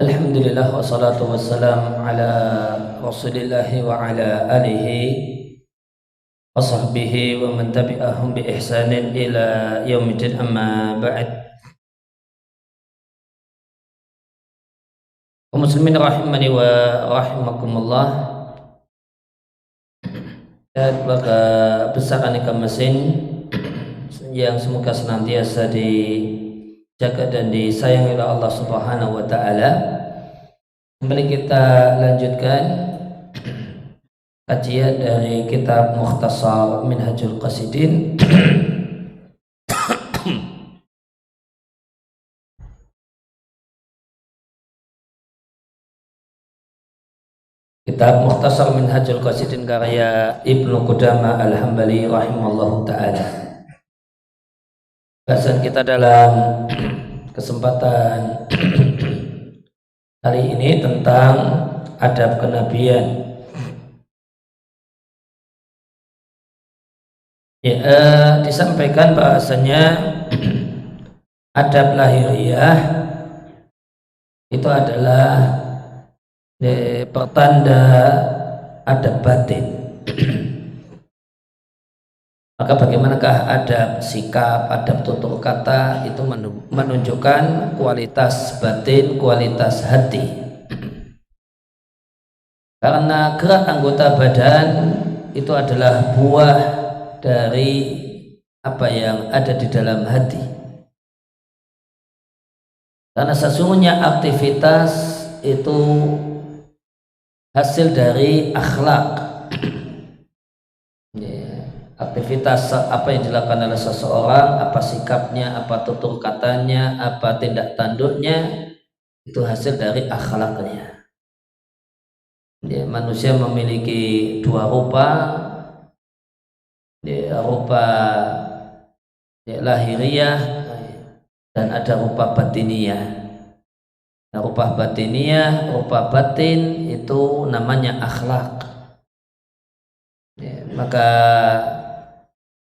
Alhamdulillah wassalatu wassalam ala rasulillahi wa ala alihi wa sahbihi wa man tabi'ahum bi ihsanin ila yaumidin amma ba'd. Muslimin rahimani wa rahimakumullah. Dan keluarga besar aneka mesin yang semoga senantiasa dijaga dan disayangi oleh Allah Subhanahu wa taala. Kembali kita lanjutkan kajian dari kitab Mukhtasar Minhajul Qasidin. Kitab Mukhtasar Minhajul Qasidin karya Ibnu Qudamah Al-Hambali rahimallahu taala. Bahasan kita dalam kesempatan kali ini tentang adab kenabian. Disampaikan bahasanya adab lahiriah itu adalah pertanda adab batin. Maka bagaimanakah adab sikap, adab tutur kata itu menunjukkan kualitas batin, kualitas hati. Karena gerak anggota badan itu adalah buah dari apa yang ada di dalam hati. Karena sesungguhnya aktivitas itu hasil dari akhlak. Aktivitas apa yang dilakukan oleh seseorang, apa sikapnya, apa tutur katanya, apa tindak tanduknya, itu hasil dari akhlaknya. Manusia memiliki dua rupa, rupa lahiriah dan ada rupa batiniyah. Nah, rupa batiniyah, rupa batin itu namanya akhlak. Maka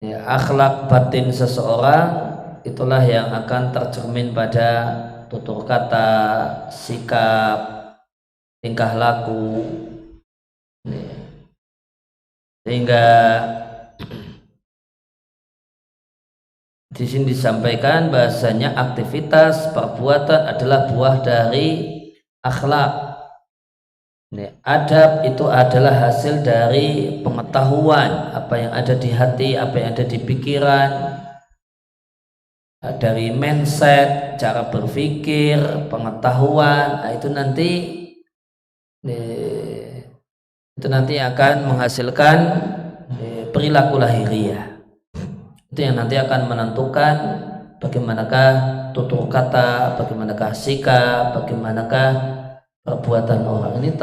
akhlak batin seseorang itulah yang akan tercermin pada tutur kata, sikap, tingkah laku. Sehingga di sini disampaikan bahasanya aktivitas perbuatan adalah buah dari akhlak. Adab itu adalah hasil dari pengetahuan apa yang ada di hati, apa yang ada di pikiran, dari mindset, cara berpikir, pengetahuan. Itu nanti akan menghasilkan perilaku lahiriah. Itu yang nanti akan menentukan bagaimanakah tutur kata, bagaimanakah sikap, bagaimanakah perbuatan orang. Ini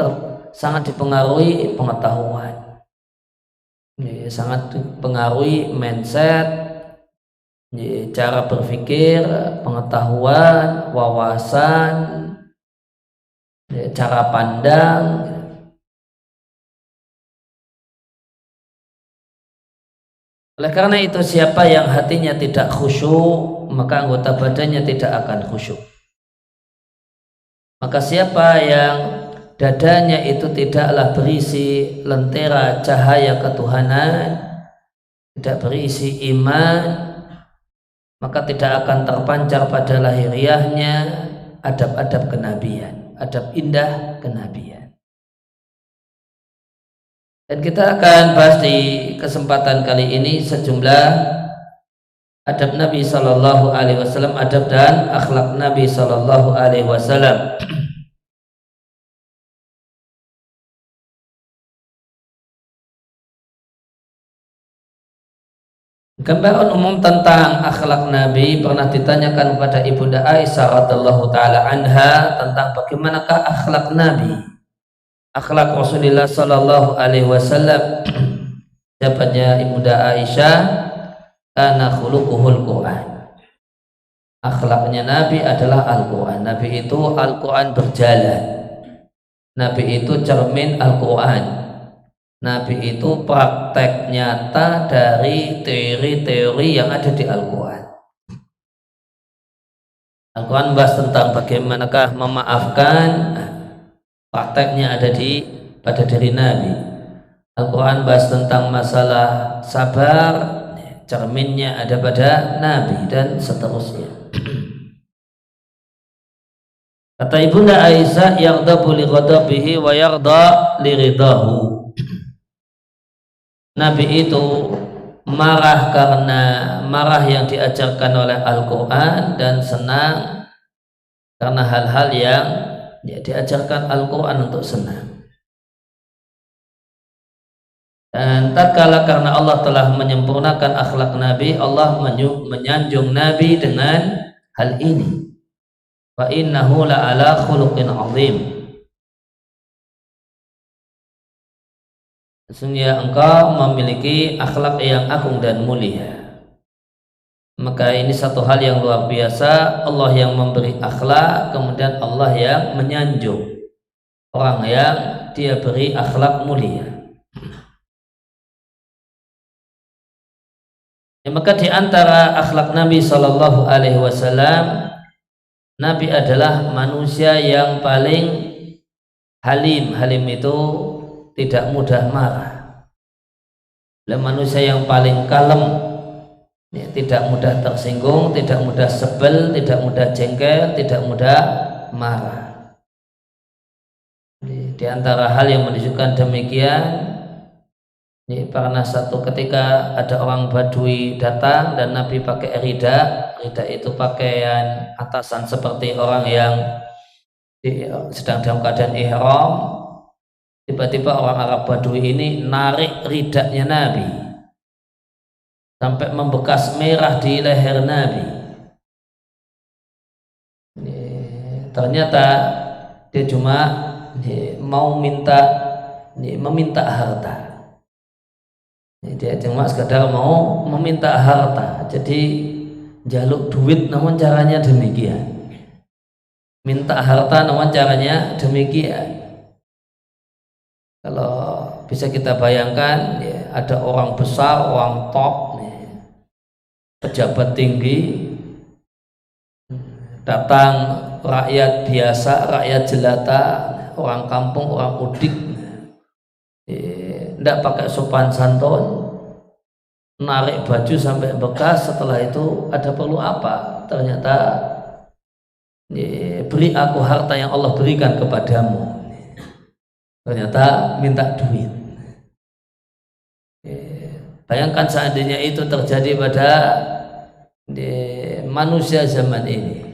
sangat dipengaruhi pengetahuan, sangat dipengaruhi mindset, cara berpikir, pengetahuan, wawasan, cara pandang. Oleh karena itu, siapa yang hatinya tidak khusyuk, maka anggota badannya tidak akan khusyuk. Maka siapa yang dadanya itu tidaklah berisi lentera cahaya ketuhanan, tidak berisi iman, maka tidak akan terpancar pada lahiriahnya adab-adab kenabian, adab indah kenabian. Dan kita akan bahas di kesempatan kali ini sejumlah adab Nabi Sallallahu Alaihi Wasallam, adab dan akhlak Nabi Sallallahu Alaihi Wasallam. Gambaran umum tentang akhlak Nabi pernah ditanyakan kepada Ibunda Aisyah radhiyallahu taala anha tentang bagaimanakah akhlak Nabi, akhlak Rasulullah Sallallahu Alaihi Wasallam. Jawabannya Ibunda Aisyah, kana khuluquhul Quran. Akhlaknya Nabi adalah Al-Quran. Nabi itu Al-Quran berjalan. Nabi itu cermin Al-Quran. Nabi itu praktek nyata dari teori-teori yang ada di Al-Quran. Al-Quran membahas tentang bagaimanakah memaafkan, prakteknya ada pada diri Nabi. Al-Quran bahas tentang masalah sabar, cerminnya ada pada Nabi, dan seterusnya. Kata Ibunda Aisyah, yaghdabu li ghadabihi wa yaghda li ridahu. Nabi itu marah karena marah yang diajarkan oleh Al-Quran, dan senang karena hal-hal yang diajarkan Al-Quran untuk senang. Dan tatkala karena Allah telah menyempurnakan akhlak Nabi, Allah menyanjung Nabi dengan hal ini. Wa innahu la'ala khuluqin azim. Sesungguhnya engkau memiliki akhlak yang agung dan mulia. Maka ini satu hal yang luar biasa. Allah yang memberi akhlak, kemudian Allah yang menyanjung orang yang dia beri akhlak mulia. Ya, maka di antara akhlak Nabi Sallallahu Alaihi Wasallam, Nabi adalah manusia yang paling halim. Halim itu tidak mudah marah. Beliau manusia yang paling kalem, ya, tidak mudah tersinggung, tidak mudah sebel, tidak mudah jengkel, tidak mudah marah. Di antara hal yang menunjukkan demikian, ya, karena satu ketika ada orang Badui datang dan Nabi pakai rida. Rida itu pakaian atasan seperti orang yang sedang dalam keadaan ihram. Tiba-tiba orang Arab Badui ini narik ridanya Nabi sampai membekas merah di leher Nabi. Ternyata dia cuma mau meminta harta. Dia cuma sekadar mau meminta harta. Jadi jaluk duit namun caranya demikian. Minta harta namun caranya demikian. Kalau bisa kita bayangkan, ya, ada orang besar, orang top, ya, pejabat tinggi, datang rakyat biasa, rakyat jelata, orang kampung, orang udik, tidak pakai sopan santun, narik baju sampai bekas. Setelah itu ada perlu apa? Ternyata beri aku harta yang Allah berikan kepadamu. Ternyata minta duit. Bayangkan seandainya itu terjadi pada manusia zaman ini,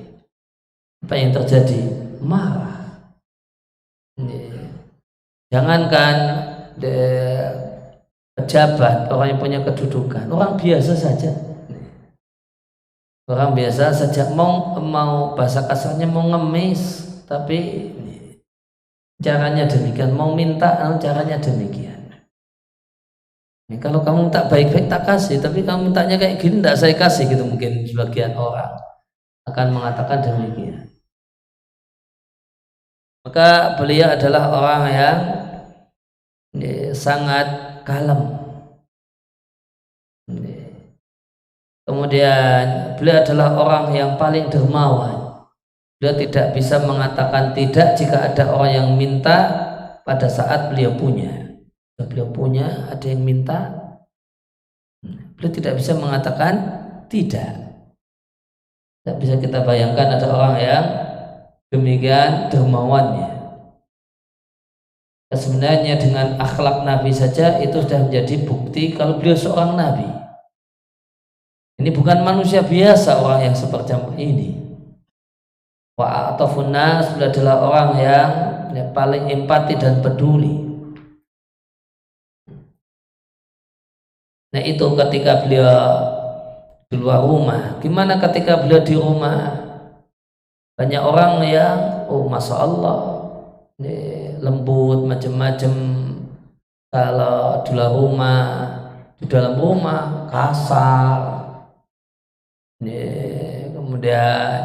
apa yang terjadi? Marah. Jangankan pejabat, orang yang punya kedudukan, orang biasa saja. Orang biasa saja mau bahasa kasarnya mau ngemis, tapi caranya demikian, mau minta caranya demikian. Kalau kamu minta baik-baik tak kasih, tapi kamu mintanya kayak gini tidak saya kasih, gitu. Mungkin sebagian orang akan mengatakan demikian. Maka beliau adalah orang yang sangat kalem. Kemudian beliau adalah orang yang paling dermawan. Beliau tidak bisa mengatakan tidak jika ada orang yang minta pada saat beliau punya. Jika beliau punya, ada yang minta, beliau tidak bisa mengatakan tidak. Tidak bisa kita bayangkan ada orang yang demikian dermawannya. Sebenarnya dengan akhlak Nabi saja itu sudah menjadi bukti kalau beliau seorang Nabi. Ini bukan manusia biasa orang yang seperti ini. Wa atafun nas, beliau adalah orang yang paling empati dan peduli. Nah itu ketika beliau di luar rumah. Gimana ketika beliau di rumah? Banyak orang yang Masya Allah lembut macam-macam. Kalau di dalam rumah kasar. Kemudian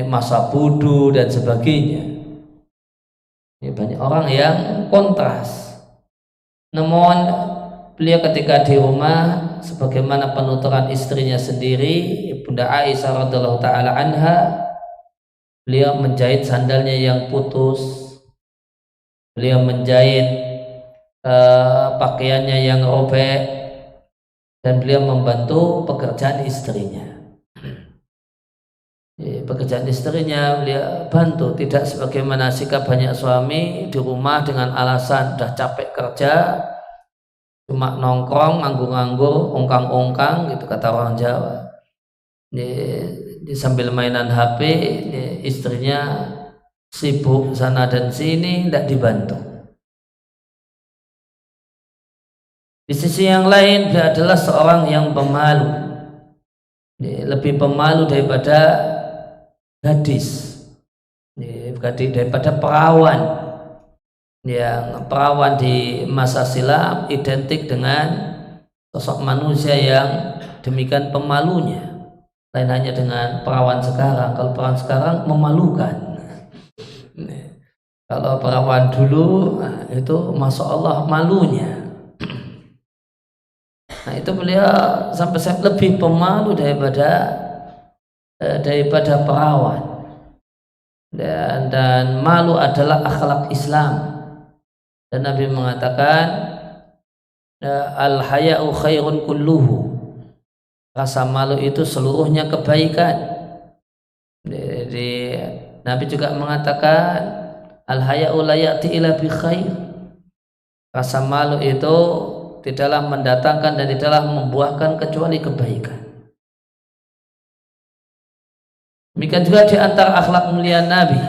masa bodoh dan sebagainya. Banyak orang yang kontras. Namun beliau ketika di rumah, sebagaimana penuturan istrinya sendiri, Bunda Aisyah radhiyallahu taala anha, beliau menjahit sandalnya yang putus, beliau menjahit pakaiannya yang robek, dan beliau membantu pekerjaan istrinya. Pekerjaan istrinya beliau bantu, tidak sebagaimana sikap banyak suami di rumah dengan alasan sudah capek kerja, cuma nongkrong, nganggur-nganggur, ongkang-ongkang gitu kata orang Jawa. Sambil mainan HP, istrinya sibuk sana dan sini, tidak dibantu. Di sisi yang lain, dia adalah seorang yang pemalu, lebih pemalu daripada gadis, daripada perawan. Yang perawan di masa silam identik dengan sosok manusia yang demikian pemalunya. Lain hanya dengan perawan sekarang. Kalau perawan sekarang memalukan. Kalau perawan dulu itu masya Allah malunya. Nah itu beliau sampai lebih pemalu daripada perawan. Dan malu adalah akhlak Islam. Dan Nabi mengatakan al-haya'u khairun kulluhu. Rasa malu itu seluruhnya kebaikan. Jadi Nabi juga mengatakan al-haya'u la ya'ti illa bi khair. Rasa malu itu tidaklah mendatangkan dan tidaklah membuahkan kecuali kebaikan. Demikian juga di antara akhlak mulia Nabi.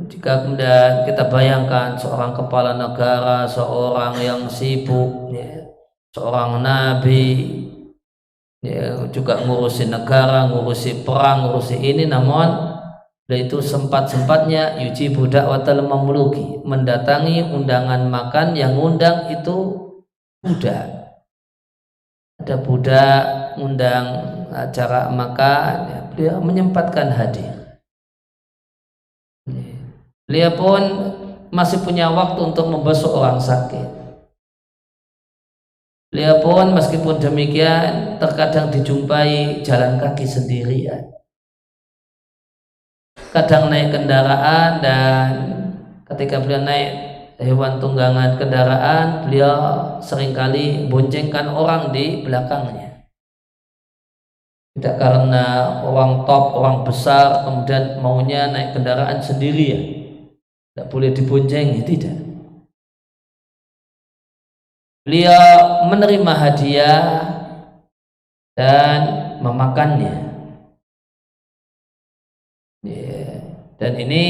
Jika kemudian kita bayangkan seorang kepala negara, seorang yang sibuk, seorang nabi, juga ngurusi negara, ngurusi perang, ngurusi ini, namun itu sempat-sempatnya yujibu da'watal mamluki, mendatangi undangan makan. Yang undang itu budak. Ada budak undang acara makan, beliau menyempatkan hadir. Beliau pun masih punya waktu untuk membasuh orang sakit. Beliau pun meskipun demikian terkadang dijumpai jalan kaki sendirian. Kadang naik kendaraan, dan ketika beliau naik hewan tunggangan kendaraan, beliau seringkali boncengkan orang di belakangnya. Tidak karena orang top, orang besar kemudian maunya naik kendaraan sendirian, tidak boleh diboncengi, tidak. Beliau menerima hadiah dan memakannya. Dan ini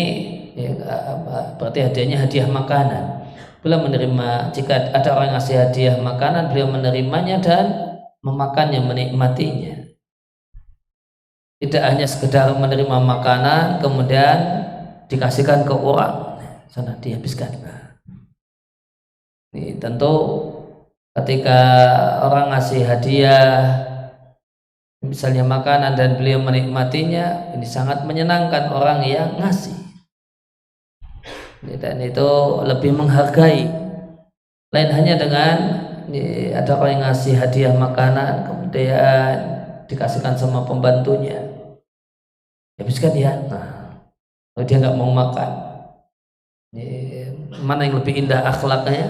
berarti hadiahnya hadiah makanan. Beliau menerima, jika ada orang yang ngasih hadiah makanan, beliau menerimanya dan memakannya, menikmatinya. Tidak hanya sekedar menerima makanan kemudian dikasihkan ke orang, sana dihabiskan. Ini tentu ketika orang ngasih hadiah misalnya makanan dan beliau menikmatinya, ini sangat menyenangkan orang yang ngasih. Dan itu lebih menghargai. Lain hanya dengan ada orang yang ngasih hadiah makanan kemudian dikasihkan sama pembantunya, habiskan ya. Nah, kalau dia nggak mau makan, mana yang lebih indah akhlaknya?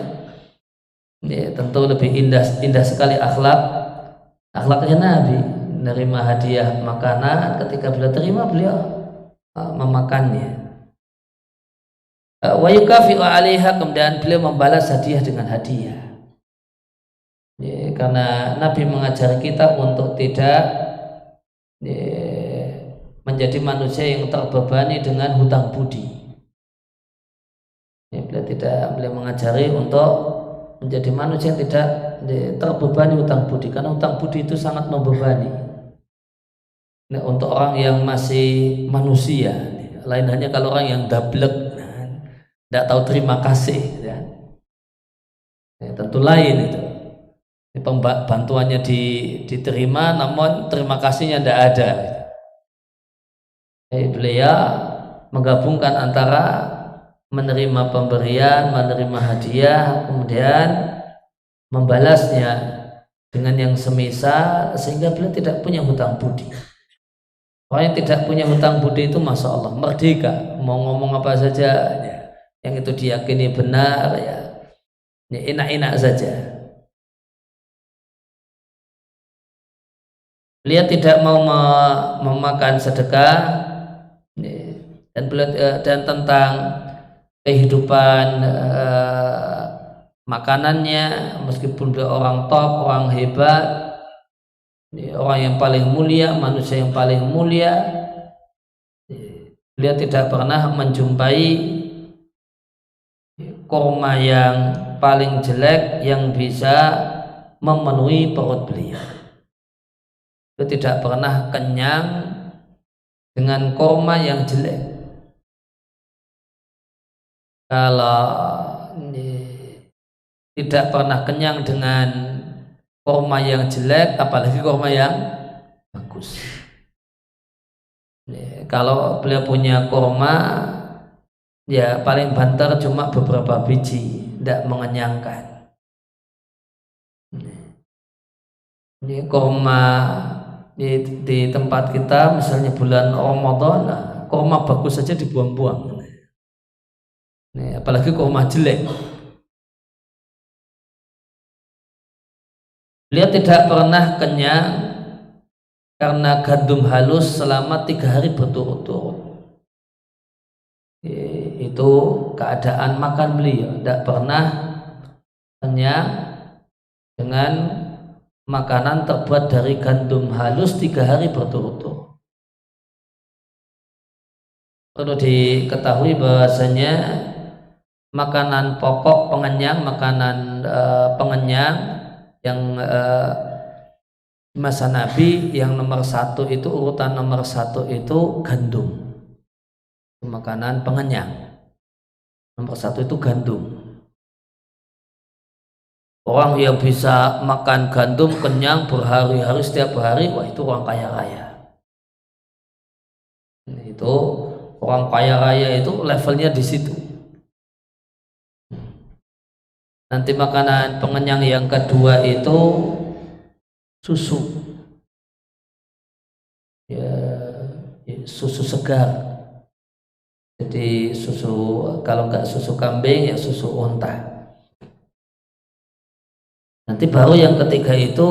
Tentu lebih indah sekali akhlaknya Nabi. Menerima hadiah makanan, ketika beliau terima beliau memakannya. Wa yukafi'u 'alaiha, kemudian beliau membalas hadiah dengan hadiah. Karena Nabi mengajar kita untuk tidak menjadi manusia yang terbebani dengan hutang budi. Beliau mengajari untuk menjadi manusia yang tidak terbebani hutang budi, karena hutang budi itu sangat membebani. Nah, untuk orang yang masih manusia, lain hanya kalau orang yang dablek, tidak tahu terima kasih, tentu lain itu. Bantuannya diterima, namun terima kasihnya tidak ada. Beliau menggabungkan antara menerima pemberian, menerima hadiah, kemudian membalasnya dengan yang semisal sehingga beliau tidak punya hutang budi. Orang yang tidak punya hutang budi itu masya Allah merdeka, mau ngomong apa saja ya, yang itu diyakini benar ya enak-enak saja. Beliau tidak mau memakan sedekah dan beliau dan tentang kehidupan makanannya, meskipun beliau orang top, orang hebat, orang yang paling mulia, manusia yang paling mulia, beliau tidak pernah menjumpai kurma yang paling jelek yang bisa memenuhi perut beliau. Beliau tidak pernah kenyang dengan kurma yang jelek. Kalau tidak pernah kenyang dengan kurma yang jelek, apalagi kurma yang bagus. Kalau beliau punya kurma, ya paling banter cuma beberapa biji, tidak mengenyangkan. Ini kurma di tempat kita, misalnya bulan Ramadan, kurma bagus saja dibuang-buang. Apalagi kurma jelek. Beliau tidak pernah kenyang karena gandum halus selama 3 hari berturut-turut. Itu keadaan makan beliau, tidak pernah kenyang dengan makanan terbuat dari gandum halus 3 hari berturut-turut. Perlu diketahui bahwasanya makanan pokok pengenyang, makanan pengenyang yang masa Nabi yang nomor 1 itu, urutan nomor 1 itu gandum. Makanan pengenyang nomor 1 itu gandum. Orang yang bisa makan gandum kenyang berhari-hari setiap hari, wah itu orang kaya raya. Itu orang kaya raya itu levelnya di situ. Nanti makanan pengenyang yang kedua itu susu, ya, susu segar. Jadi susu, kalau nggak susu kambing ya susu unta. Nanti baru yang ketiga itu,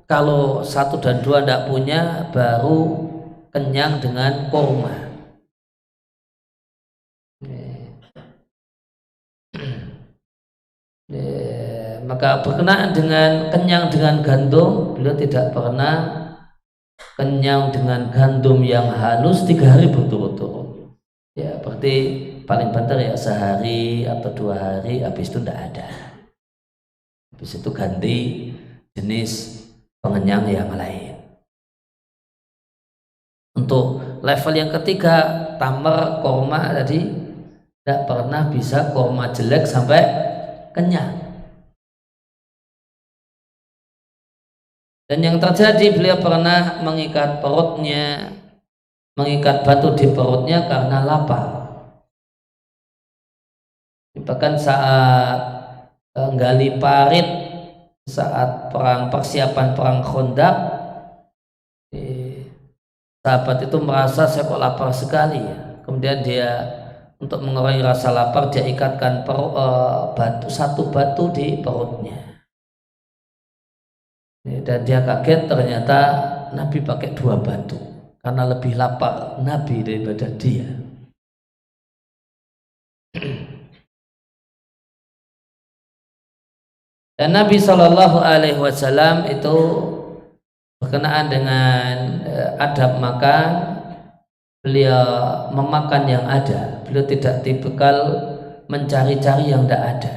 kalau 1 dan 2 tidak punya, baru kenyang dengan kurma. Maka berkenaan dengan kenyang dengan gandum, beliau tidak pernah kenyang dengan gandum yang halus 3 hari berturut-turut. Ya berarti paling banter ya sehari atau 2 hari, habis itu tidak ada. Habis itu ganti jenis pengenyang yang lain. Untuk level yang ketiga, tamar, kurma tadi, tidak pernah bisa kurma jelek sampai kenyang. Dan yang terjadi, beliau pernah mengikat perutnya, mengikat batu di perutnya karena lapar. Bahkan saat gali parit, saat persiapan perang Khandaq, sahabat itu merasa saya kok lapar sekali ya. Kemudian dia untuk mengurangi rasa lapar, dia ikatkan satu batu di perutnya. Dan dia kaget, ternyata Nabi pakai 2 batu karena lebih lapar Nabi daripada dia. Dan Nabi SAW itu berkenaan dengan adab makan, beliau memakan yang ada. Beliau tidak tipikal mencari-cari yang tidak ada.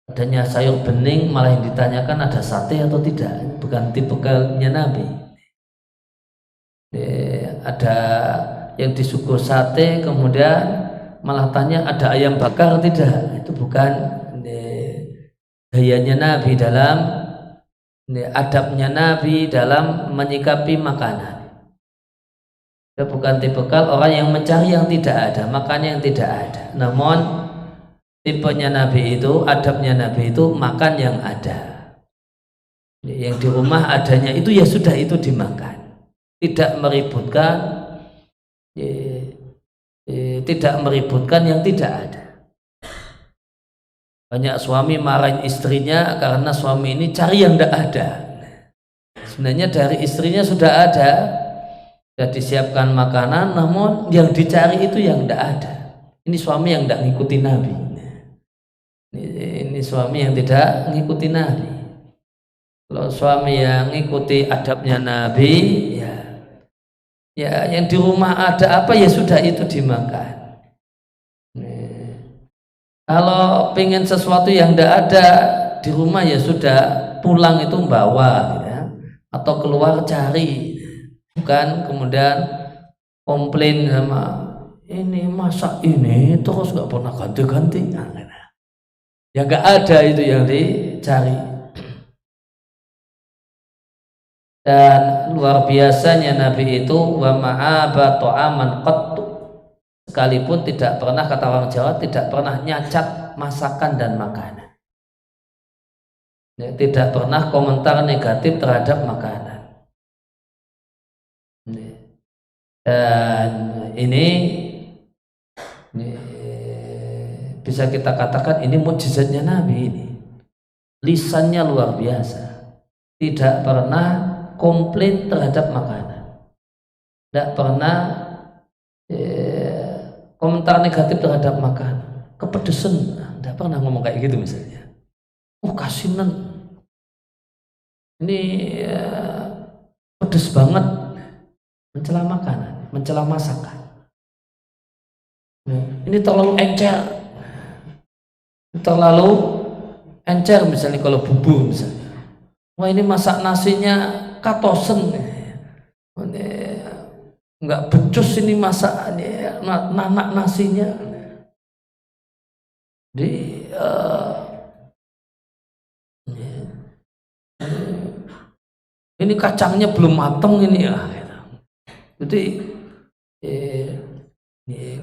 Adanya sayur bening malah yang ditanyakan ada sate atau tidak, bukan tipikalnya Nabi. Ada yang disuguh sate kemudian malah tanya ada ayam bakar tidak, itu bukan gayanya Nabi dalam adabnya Nabi dalam menyikapi makanan. Dia bukan tipikal orang yang mencari yang tidak ada, makan yang tidak ada. Namun tipenya Nabi itu, adabnya Nabi itu makan yang ada. Yang di rumah adanya itu ya sudah itu dimakan, tidak meributkan, tidak meributkan yang tidak ada. Banyak suami marahin istrinya karena suami ini cari yang tidak ada. Sebenarnya dari istrinya sudah ada, sudah disiapkan makanan, namun yang dicari itu yang tidak ada. Ini suami yang tidak ngikuti Nabi. Ini suami yang tidak ngikuti Nabi. Kalau suami yang ngikuti adabnya Nabi, ya yang di rumah ada apa ya sudah itu dimakan. Kalau pengen sesuatu yang tidak ada di rumah ya sudah pulang itu bawa, gitu ya. Atau keluar cari, bukan kemudian komplain sama ini masak ini terus nggak pernah ganti-ganti. Ya nggak ada itu yang dicari. Dan luar biasanya Nabi itu wa ma'aba ta'aman qattu, sekalipun tidak pernah, kata orang Jawa, tidak pernah nyacat masakan dan makanan, ya, tidak pernah komentar negatif terhadap makanan. Dan ini bisa kita katakan ini mukjizatnya Nabi ini. Lisannya luar biasa, tidak pernah komplain terhadap makanan, tidak pernah komentar negatif terhadap makanan. Kepedesan, tidak pernah ngomong kayak gitu misalnya. Kasinan ini pedes banget, mencela makanan, mencela masakan. Ini terlalu encer misalnya, kalau bubur misalnya, wah ini masak nasinya katosen, nggak becus ini masak nanak nasinya. Ini kacangnya belum mateng ini ya. Jadi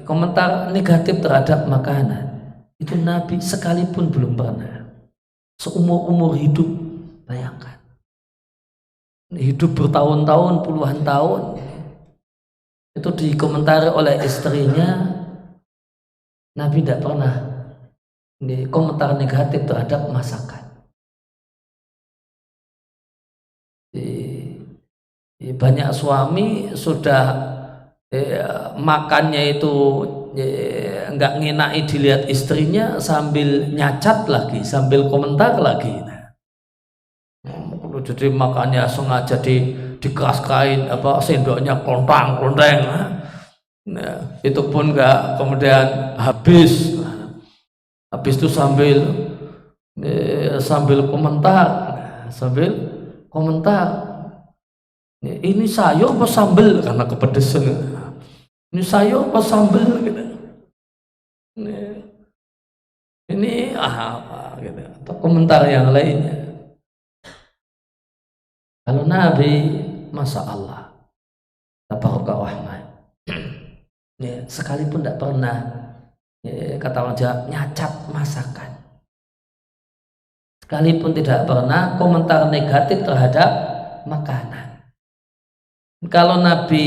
komentar negatif terhadap makanan itu Nabi sekalipun belum pernah. Seumur-umur hidup, bayangkan, hidup bertahun-tahun, puluhan tahun, itu dikomentari oleh istrinya, Nabi tidak pernah komentar negatif terhadap masakan. Banyak suami sudah makannya itu nggak ngenai dilihat istrinya, sambil nyacat lagi, sambil komentar lagi. Jadi makannya sengaja dikeras-kain, sendoknya klontang-klonteng. Itu pun nggak kemudian habis itu sambil komentar, ini sayur apa sambel, karena kepedesan. Ini sayur apa sambel gitu. Ini apa gitu, atau komentar yang lainnya. Kalau Nabi, Masya Allah, tabaraka rahman, ya, sekalipun tidak pernah, ya, kata orang Jawa, nyacat masakan, sekalipun tidak pernah komentar negatif terhadap makanan. Kalau Nabi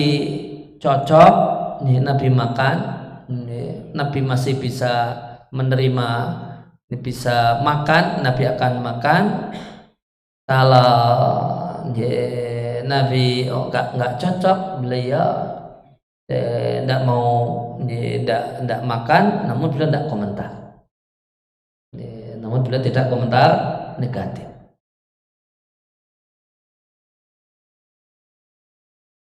cocok, ya, Nabi makan, ya, Nabi masih bisa menerima, bisa makan, Nabi akan makan. Kalau Nabi nggak cocok, beliau tidak mau, tidak makan, namun beliau tidak komentar, namun beliau tidak komentar negatif.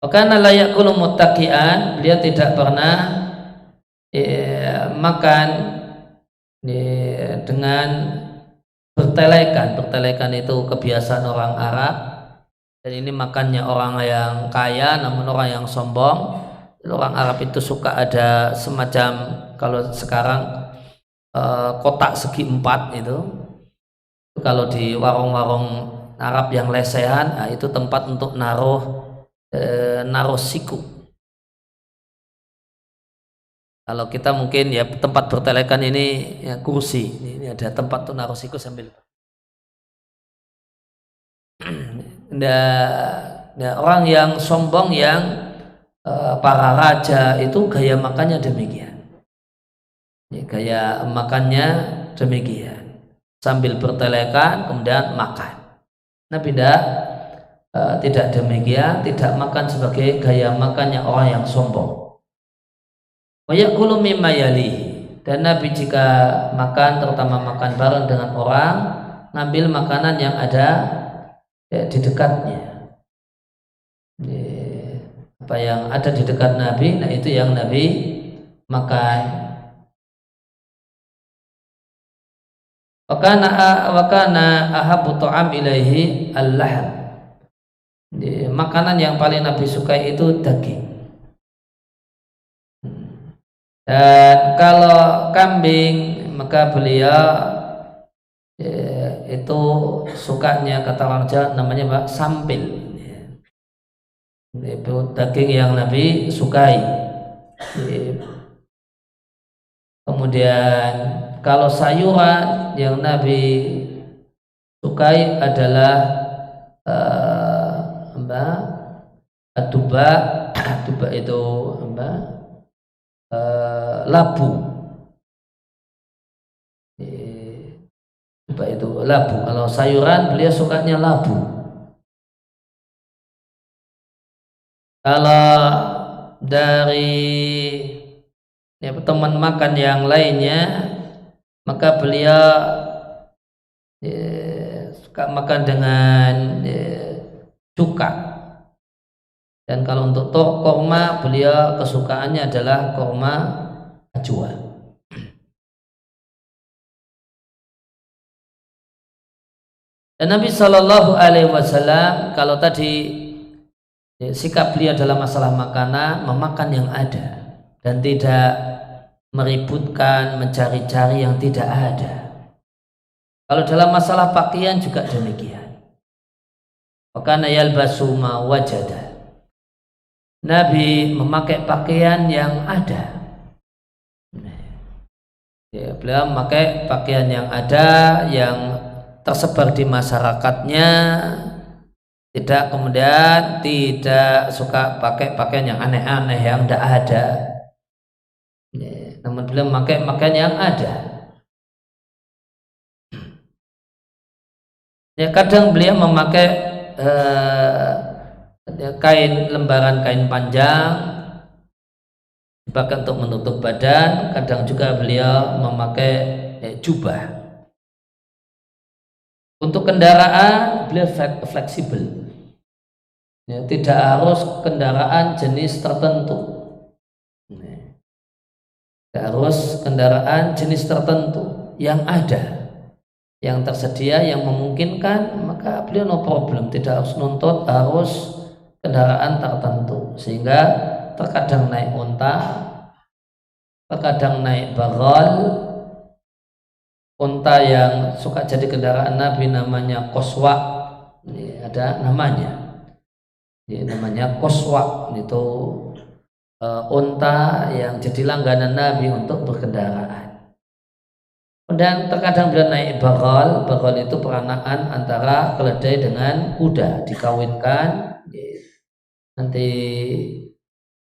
Karena layak kulu muttaqian, beliau tidak pernah makan dengan bertelekan itu kebiasaan orang Arab, dan ini makannya orang yang kaya namun orang yang sombong. Orang Arab itu suka ada semacam, kalau sekarang kotak segi 4 itu, kalau di warung-warung Arab yang lesehan, itu tempat untuk naruh siku. Kalau kita mungkin ya tempat bertelekan ini ya kursi, ini ada tempat untuk naruh siku sambil. orang yang sombong yang para raja itu gaya makannya demikian. Gaya makannya demikian. Sambil bertelekan kemudian makan. Nabi tidak demikian, tidak makan sebagai gaya makannya orang yang sombong. Wa yaqulu mimma yalihi, dan Nabi jika makan, terutama makan bareng dengan orang, ngambil makanan yang ada di dekatnya. Apa yang ada di dekat Nabi, nah itu yang Nabi makan. Wa kana ahabbu ta'am ilaihi al-lahm. Makanan yang paling Nabi sukai itu daging. Dan kalau kambing maka beliau itu sukanya, kata orang Jawa namanya sampil. Itu daging yang Nabi sukai. Kemudian kalau sayuran yang Nabi sukai adalah duba itu labu. Duba itu labu. Kalau sayuran beliau sukanya labu. Kalau dari teman makan yang lainnya, maka beliau suka makan dengan cuka. Dan kalau untuk korma, beliau kesukaannya adalah korma ajwa. Dan Nabi Shallallahu Alaihi Wasallam, kalau tadi sikap beliau dalam masalah makanan, memakan yang ada dan tidak meributkan, mencari-cari yang tidak ada. Kalau dalam masalah pakaian juga demikian. Wakana yalbasu ma wajada. Nabi memakai pakaian yang ada. Beliau memakai pakaian yang ada, yang tersebar di masyarakatnya. Tidak kemudian tidak suka pakai pakaian yang aneh-aneh yang tidak ada. Namun beliau memakai pakaian yang ada. Kadang beliau memakai lembaran kain panjang dipakai untuk menutup badan. Kadang juga beliau memakai jubah. Untuk kendaraan beliau fleksibel. Tidak harus kendaraan jenis tertentu. Tidak harus kendaraan jenis tertentu, yang ada, yang tersedia, yang memungkinkan, maka beliau no problem. Tidak harus nuntut harus kendaraan tertentu. Sehingga terkadang naik unta, terkadang naik bagal. Unta yang suka jadi kendaraan Nabi namanya Qaswa. Ini ada namanya. Ini namanya Qaswa. Itu unta yang jadi langganan Nabi untuk berkendaraan. Dan terkadang beliau naik bagal. Bagal itu peranaan antara keledai dengan kuda, dikawinkan. Nanti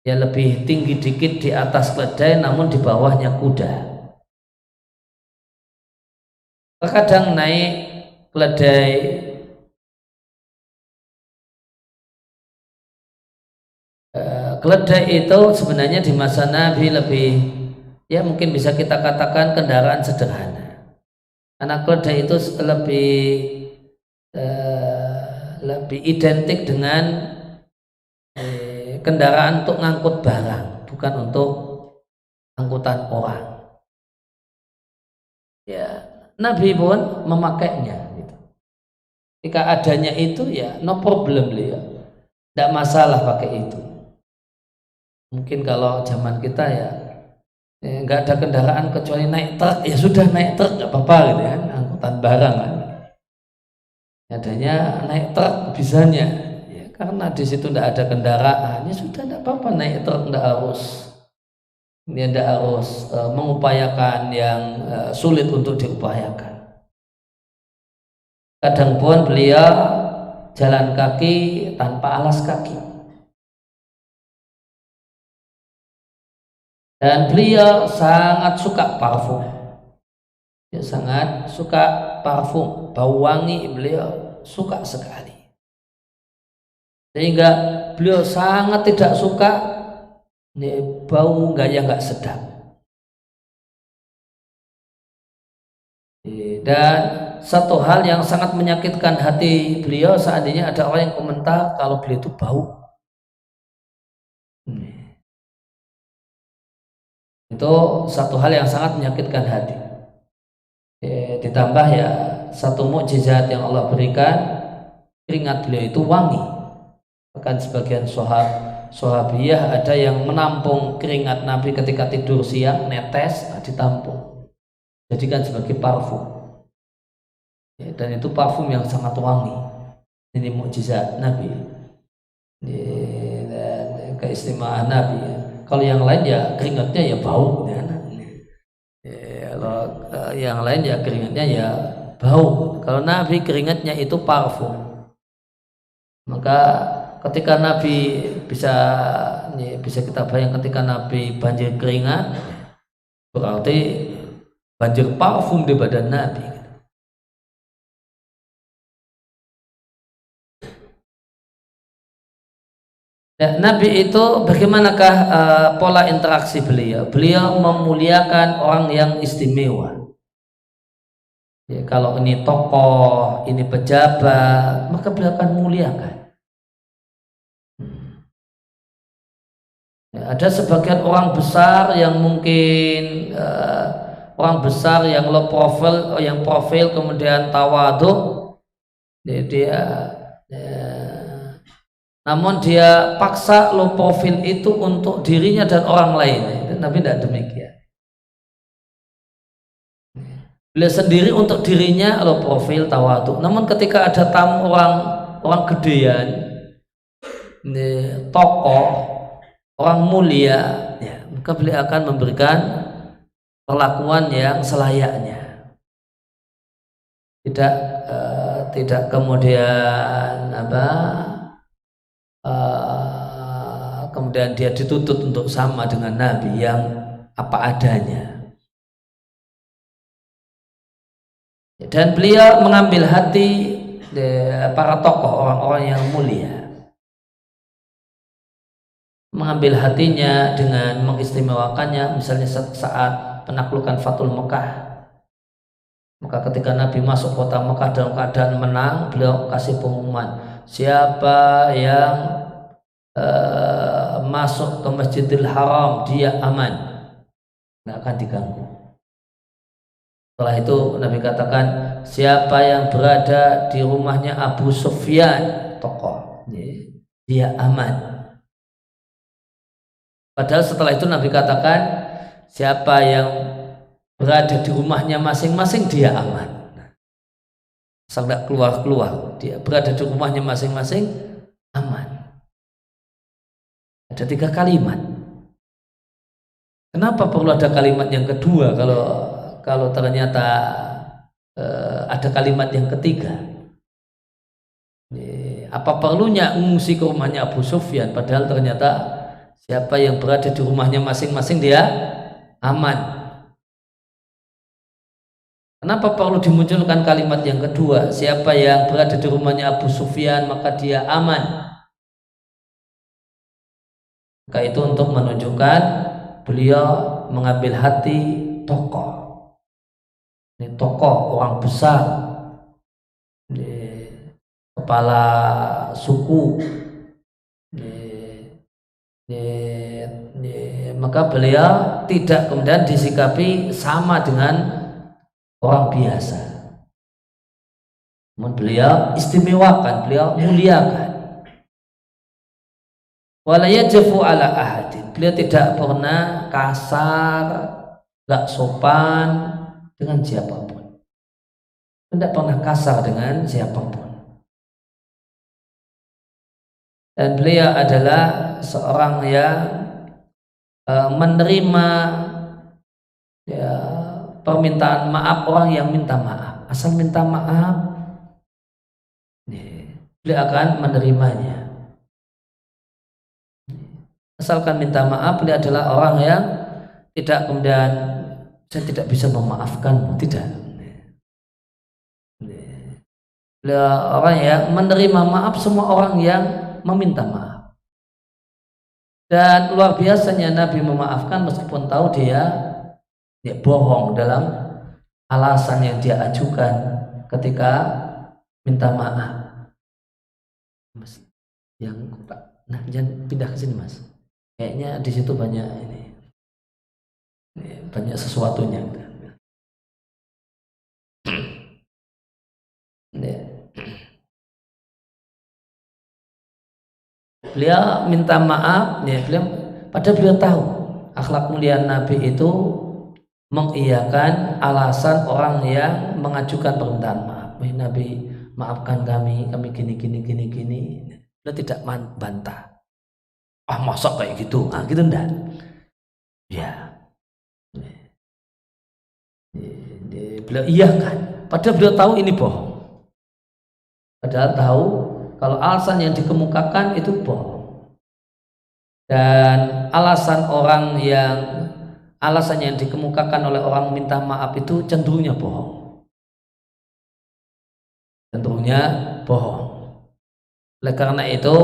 dia lebih tinggi dikit di atas keledai, namun di bawahnya kuda. Terkadang naik keledai itu sebenarnya di masa Nabi lebih, ya mungkin bisa kita katakan kendaraan sederhana. Karena keledai itu lebih identik dengan kendaraan untuk ngangkut barang, bukan untuk angkutan orang. Ya, Nabi pun memakainya. Ketika adanya itu, ya no problem beliau, tidak masalah pakai itu. Mungkin kalau zaman kita ya nggak ada kendaraan kecuali naik truk, ya sudah naik truk nggak apa-apa gitu kan, angkutan barang kan. Adanya naik truk bisanya, ya, karena di situ tidak ada kendaraan, ya sudah tidak apa-apa naik truk, tidak harus. Dia tidak harus mengupayakan yang sulit untuk diupayakan. Kadang pun beliau jalan kaki tanpa alas kaki. Dan beliau sangat suka parfum. Dia sangat suka parfum, bau wangi beliau suka sekali. Sehingga beliau sangat tidak suka bau yang nggak sedap. Dan satu hal yang sangat menyakitkan hati beliau seandainya ada orang yang komentar kalau beliau itu bau. Itu satu hal yang sangat menyakitkan hati. Ditambah ya satu mukjizat yang Allah berikan, keringat beliau itu wangi. Bahkan sebagian sahabiyah ada yang menampung keringat Nabi ketika tidur siang, netes, ditampung, jadikan sebagai parfum. Dan itu parfum yang sangat wangi. Ini mukjizat Nabi. Dan keistimewaan Nabi. Kalau yang lain ya keringatnya ya bau. Kalau yang lain ya keringatnya ya bau. Kalau Nabi keringatnya itu parfum. Maka ketika Nabi bisa kita bayang ketika Nabi banjir keringat, berarti banjir parfum di badan Nabi. Ya, Nabi itu bagaimanakah pola interaksi beliau? Beliau memuliakan orang yang istimewa. Ya, kalau ini tokoh, ini pejabat, maka beliau akan muliakan. Ya, ada sebagian orang besar yang mungkin orang besar yang low profile, yang profil kemudian tawadhu, namun dia paksa low profil itu untuk dirinya dan orang lain. Nabi tidak demikian. Beliau sendiri untuk dirinya low profil tawadhu. Namun ketika ada tamu orang gedean, tokoh, orang mulia, ya, maka beliau akan memberikan perlakuan yang selayaknya. Tidak kemudian kemudian dia dituntut untuk sama dengan Nabi yang apa adanya. Dan beliau mengambil hati para tokoh, orang-orang yang mulia, mengambil hatinya dengan mengistimewakannya. Misalnya saat penaklukan Fathul Mekah, maka ketika Nabi masuk kota Mekah dalam keadaan menang, beliau kasih pengumuman, siapa yang masuk ke Masjidil Haram dia aman, nggak akan diganggu. Setelah itu Nabi katakan, siapa yang berada di rumahnya Abu Sufyan, tokoh, dia aman. Padahal setelah itu Nabi katakan, siapa yang berada di rumahnya masing-masing dia aman. Asal tidak keluar-keluar, dia berada di rumahnya masing-masing aman. Ada 3 kalimat. Kenapa perlu ada kalimat yang kedua kalau ternyata ada kalimat yang ketiga? Apa perlunya mengungsi ke rumahnya Abu Sufyan padahal ternyata siapa yang berada di rumahnya masing-masing dia aman? Kenapa perlu dimunculkan kalimat yang kedua? Siapa yang berada di rumahnya Abu Sufyan maka dia aman. Maka itu untuk menunjukkan beliau mengambil hati tokoh. Ini tokoh, orang besar, ini kepala suku. Maka beliau tidak kemudian disikapi sama dengan orang biasa. Namun beliau istimewakan, beliau muliakan. Wala yajfu ala ahadin. Beliau tidak pernah kasar, gak sopan dengan siapapun. Tidak pernah kasar dengan siapapun. Dan beliau adalah seorang yang menerima ya, permintaan maaf orang yang minta maaf. Asal minta maaf, beliau akan menerimanya. Asalkan minta maaf, beliau adalah orang yang tidak kemudian saya tidak bisa memaafkanmu, tidak. Beliau orang yang menerima maaf semua orang yang meminta maaf. Dan luar biasanya Nabi memaafkan meskipun tahu dia bohong dalam alasan yang dia ajukan ketika minta maaf. Mas, nah jangan pindah ke sini mas. Kayaknya di situ banyak banyak sesuatunya. Beliau minta maaf, beliau tahu akhlak mulia Nabi itu mengiyakan alasan orang yang mengajukan permintaan maaf. Nabi, maafkan kami gini. Beliau tidak bantah. Masa kayak gitu? Gitu enggak. Ya. Beliau iyakan. Padahal beliau tahu ini bohong. Padahal tahu kalau alasan yang dikemukakan itu bohong. Dan alasan yang dikemukakan oleh orang minta maaf itu cenderungnya bohong. Oleh karena itu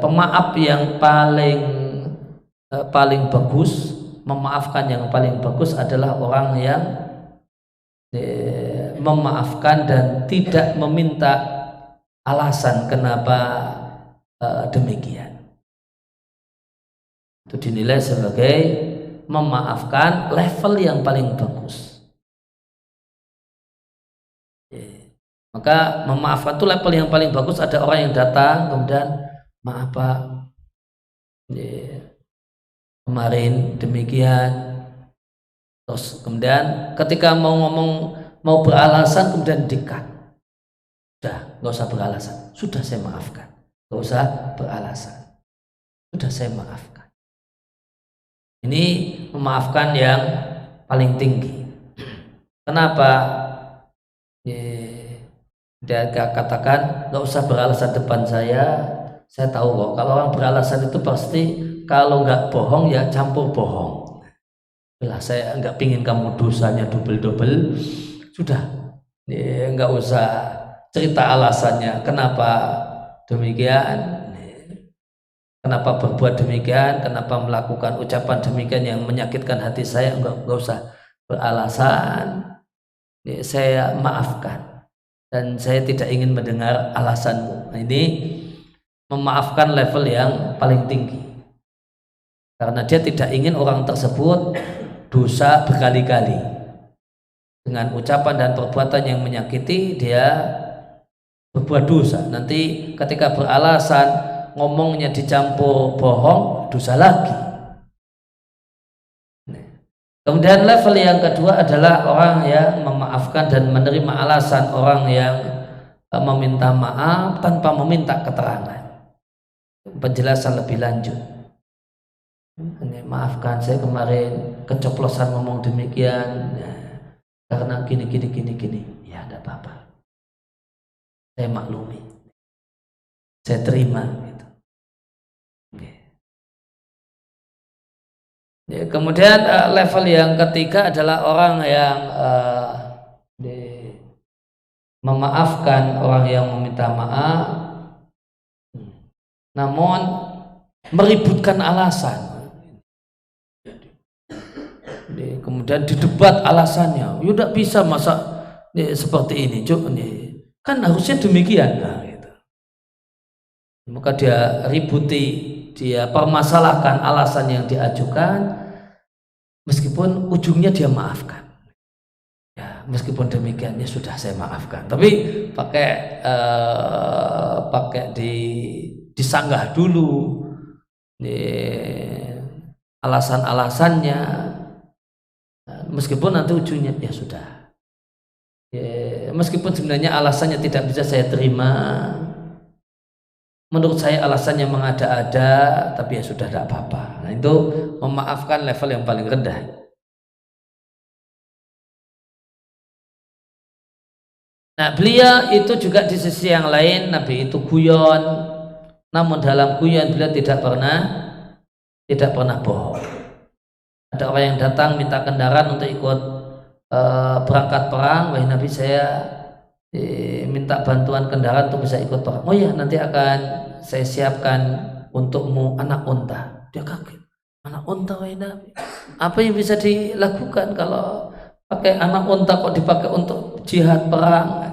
pemaaf yang paling bagus, memaafkan yang paling bagus adalah orang yang memaafkan dan tidak meminta alasan kenapa demikian. Itu dinilai sebagai memaafkan level yang paling bagus. Maka memaafkan itu level yang paling bagus. Ada orang yang datang kemudian, maaf Pak, kemarin demikian. Terus kemudian ketika mau ngomong, mau beralasan kemudian dikat. Sudah, nggak usah beralasan. Sudah saya maafkan. Nggak usah beralasan. Sudah saya maafkan. Ini memaafkan yang paling tinggi. Kenapa? Dia katakan nggak usah beralasan depan saya tahu kok kalau orang beralasan itu pasti kalau nggak bohong ya campur bohong. Lah saya nggak pingin kamu dosanya double, sudah nggak usah cerita alasannya kenapa demikian, kenapa berbuat demikian, kenapa melakukan ucapan demikian yang menyakitkan hati saya, nggak usah beralasan. Saya maafkan dan saya tidak ingin mendengar alasanmu. Ini memaafkan level yang paling tinggi karena dia tidak ingin orang tersebut dosa berkali-kali dengan ucapan dan perbuatan yang menyakiti. Dia berbuat dosa, nanti ketika beralasan ngomongnya dicampur bohong, dosa lagi. Kemudian level yang kedua adalah orang yang memaafkan dan menerima alasan orang yang meminta maaf tanpa meminta keterangan, penjelasan lebih lanjut. Maafkan saya kemarin keceplosan ngomong demikian karena gini. Ya tidak apa-apa, saya maklumi, saya terima gitu. Kemudian level yang ketiga adalah orang yang memaafkan orang yang meminta maaf namun meributkan alasan. Kemudian didebat alasannya, ya tidak bisa masa seperti ini, kan harusnya demikian. Gitu. Maka dia ributi, dia permasalahkan alasan yang diajukan meskipun ujungnya dia maafkan. Ya, meskipun demikian ya sudah saya maafkan. Tapi pakai disanggah dulu alasan-alasannya, meskipun nanti ujungnya ya sudah. Ya, meskipun sebenarnya alasannya tidak bisa saya terima. Menurut saya alasannya mengada-ada, tapi ya sudah tidak apa-apa. Nah, itu memaafkan level yang paling rendah. Nah, beliau itu juga di sisi yang lain Nabi itu guyon, namun dalam guyon beliau tidak pernah bohong. Ada orang yang datang minta kendaraan untuk ikut berangkat perang. Wahai Nabi, saya minta bantuan kendaraan untuk bisa ikut perang. Oh ya, nanti akan saya siapkan untukmu anak unta. Dia kaget, anak unta wahai Nabi, apa yang bisa dilakukan kalau pakai anak unta kok dipakai untuk jihad perang?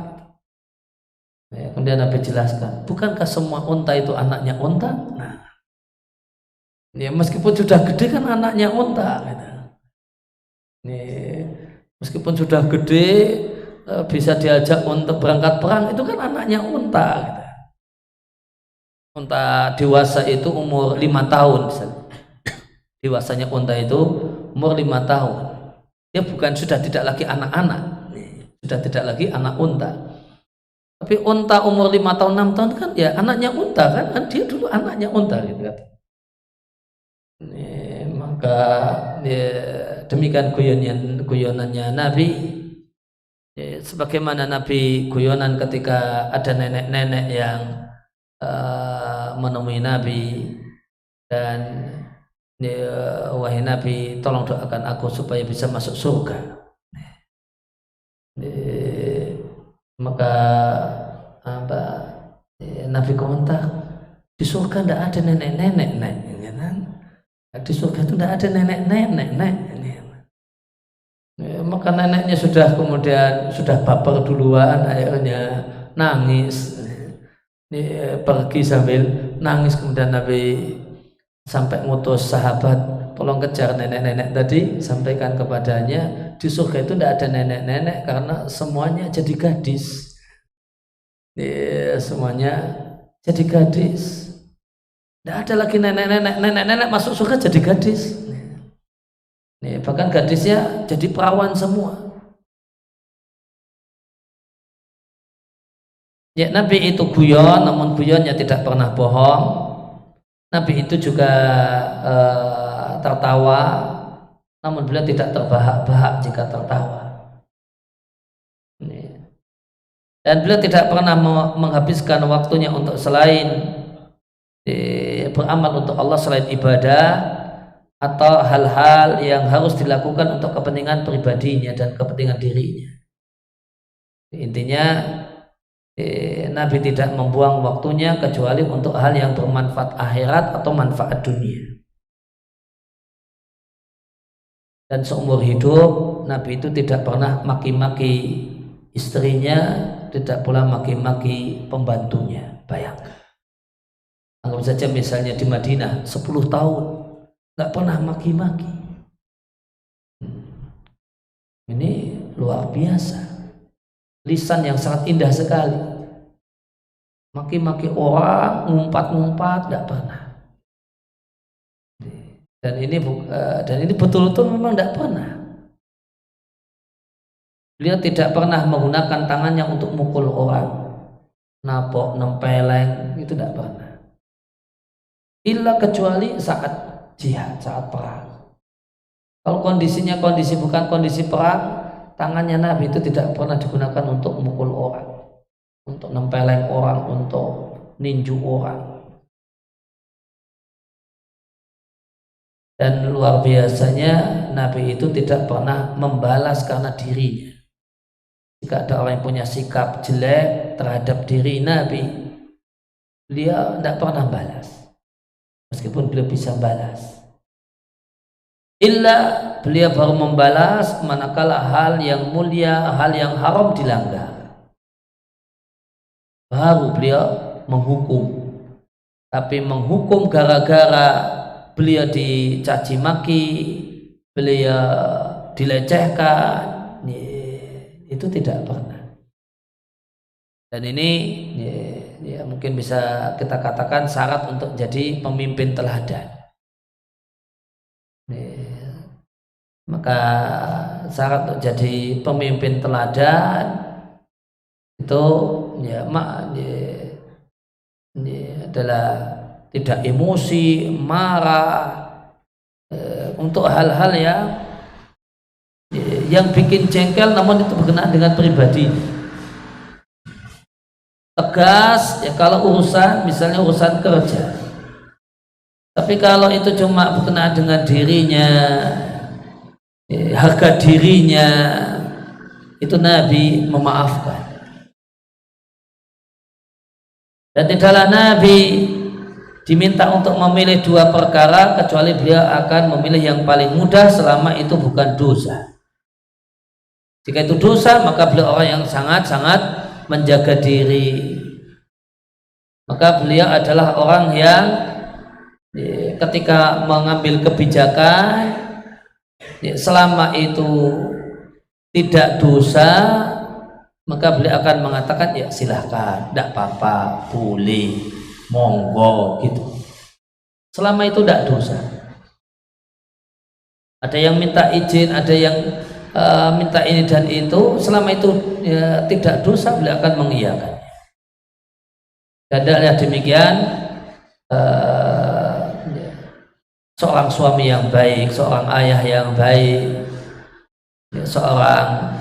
Ya, kemudian Nabi jelaskan, bukankah semua unta itu anaknya unta? Nah, ya meskipun sudah gede kan anaknya unta gitu. Meskipun sudah gede bisa diajak untuk berangkat perang, itu kan anaknya unta gitu. Unta dewasa itu umur 5 tahun misalnya. Dewasanya unta itu umur 5 tahun. Dia bukan sudah tidak lagi anak-anak, sudah tidak lagi anak unta. Tapi unta umur 5 tahun 6 tahun kan ya anaknya unta kan dia dulu anaknya unta gitu kan. Maka ya, demikian guyonannya Nabi. Ya, sebagaimana Nabi guyonan ketika ada nenek-nenek yang menemui Nabi dan ya, wahai Nabi, tolong doakan aku supaya bisa masuk surga. Maka Nabi komentar, di surga tidak ada nenek-nenek, kan? Di surga itu tidak ada nenek-nenek. Maka neneknya sudah baper duluan, akhirnya nangis, pergi sambil nangis. Kemudian Nabi sampai ngutus sahabat, tolong kejar nenek-nenek tadi, sampaikan kepadanya di surga itu tidak ada nenek-nenek karena semuanya jadi gadis. Semuanya jadi gadis. Tidak ada lagi nenek-nenek masuk surga jadi gadis. Bahkan gadisnya jadi perawan semua. Ya, Nabi itu guyon, namun guyonnya tidak pernah bohong. Nabi itu juga tertawa, namun beliau tidak terbahak-bahak jika tertawa. Dan beliau tidak pernah menghabiskan waktunya untuk selain beramal untuk Allah, selain ibadah atau hal-hal yang harus dilakukan untuk kepentingan pribadinya dan kepentingan dirinya. Intinya Nabi tidak membuang waktunya kecuali untuk hal yang bermanfaat akhirat atau manfaat dunia. Dan seumur hidup Nabi itu tidak pernah maki-maki istrinya, tidak pula maki-maki pembantunya. Bayangkan, anggap saja misalnya di Madinah 10 tahun nggak pernah maki-maki. Ini luar biasa, lisan yang sangat indah sekali. Maki-maki orang, ngumpat-ngumpat, nggak pernah. Dan ini betul-betul memang tidak pernah. Beliau tidak pernah menggunakan tangannya untuk mukul orang, napok, nempeleng, itu tidak pernah. Illa kecuali saat jihad, saat perang. Kalau kondisinya bukan kondisi perang, tangannya Nabi itu tidak pernah digunakan untuk mukul orang, untuk nempeleng orang, untuk ninju orang. Dan luar biasanya Nabi itu tidak pernah membalas karena dirinya. Jika ada orang yang punya sikap jelek terhadap diri Nabi, beliau tidak pernah balas, meskipun beliau bisa balas. Illa beliau baru membalas manakala hal yang mulia, hal yang haram dilanggar, baru beliau menghukum. Tapi menghukum gara-gara beliau dicaci maki, beliau dilecehkan, itu tidak pernah. Dan ini ya mungkin bisa kita katakan syarat untuk jadi pemimpin teladan. Maka syarat untuk jadi pemimpin teladan itu adalah tidak emosi, marah untuk hal-hal yang bikin jengkel, namun itu berkenaan dengan pribadi. tegas ya kalau urusan misalnya urusan kerja. Tapi kalau itu cuma berkenaan dengan dirinya, harga dirinya, itu Nabi memaafkan. Dan tidaklah Nabi diminta untuk memilih dua perkara kecuali beliau akan memilih yang paling mudah selama itu bukan dosa. Jika itu dosa, maka beliau orang yang sangat-sangat menjaga diri. Maka beliau adalah orang yang ketika mengambil kebijakan selama itu tidak dosa, maka beliau akan mengatakan ya silahkan, tidak apa-apa, boleh, monggo gitu. Selama itu tidak dosa. Ada yang minta izin, ada yang minta ini dan itu, selama itu ya, tidak dosa, beliau akan mengiyakan. Dan demikian seorang suami yang baik, seorang ayah yang baik, seorang